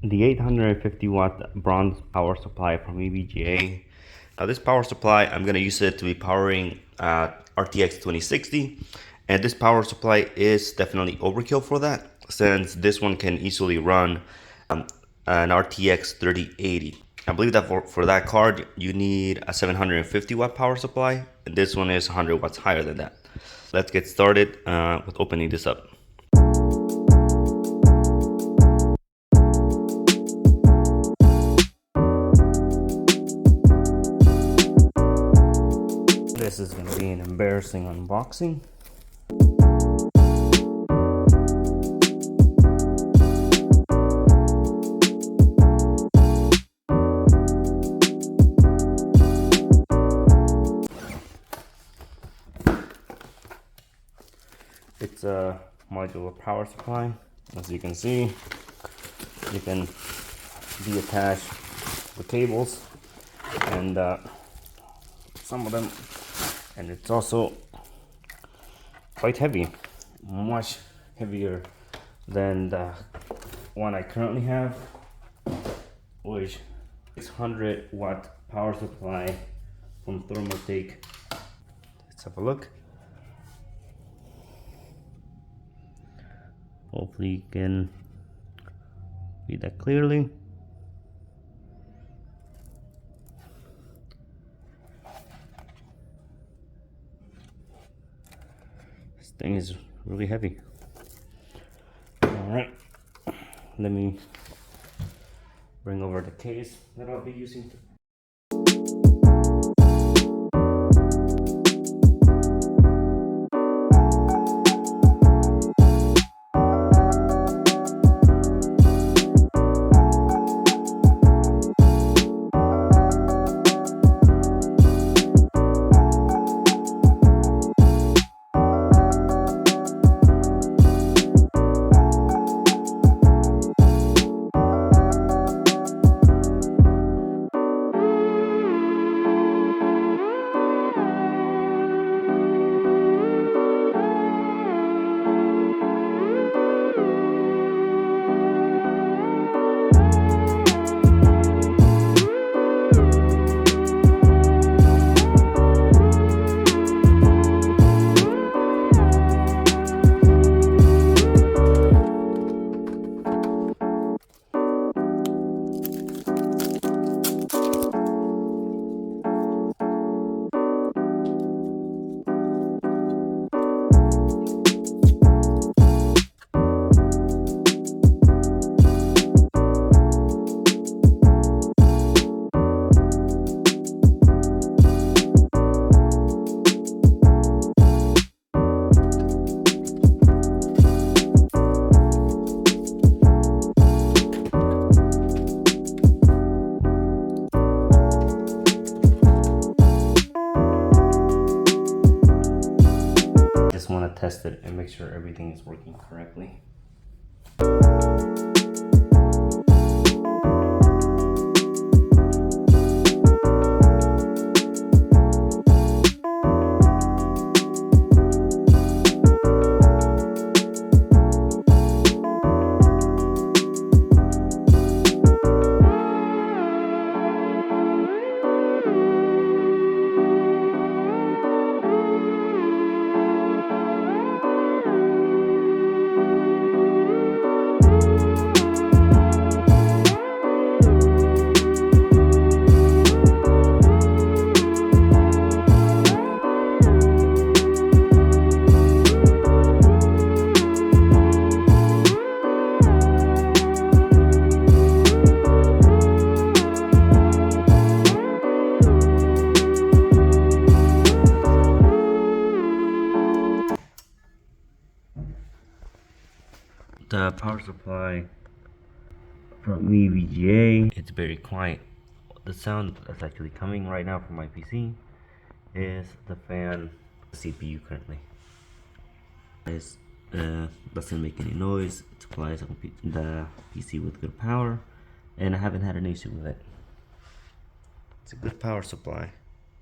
the 850 watt bronze power supply from EVGA. Now this power supply, I'm going to use it to be powering RTX 2060, and this power supply is definitely overkill for that, since this one can easily run an RTX 3080. I believe that for that card you need a 750 watt power supply, and this one is 100 watts higher than that. Let's get started with opening this up. This is going to be an embarrassing unboxing. It's a modular power supply. As you can see, you can deattach the cables and some of them, and it's also quite heavy, much heavier than the one I currently have, which is 600 watt power supply from Thermaltake. Let's have a look. Hopefully you can read that clearly. This thing is really heavy. Alright, let me bring over the case that I'll be using. Just want to test it and make sure everything is working correctly. The power supply from EVGA, it's very quiet. The sound that's actually coming right now from my PC is the fan CPU currently. It doesn't make any noise. It supplies the PC with good power, and I haven't had an issue with it. It's a good power supply.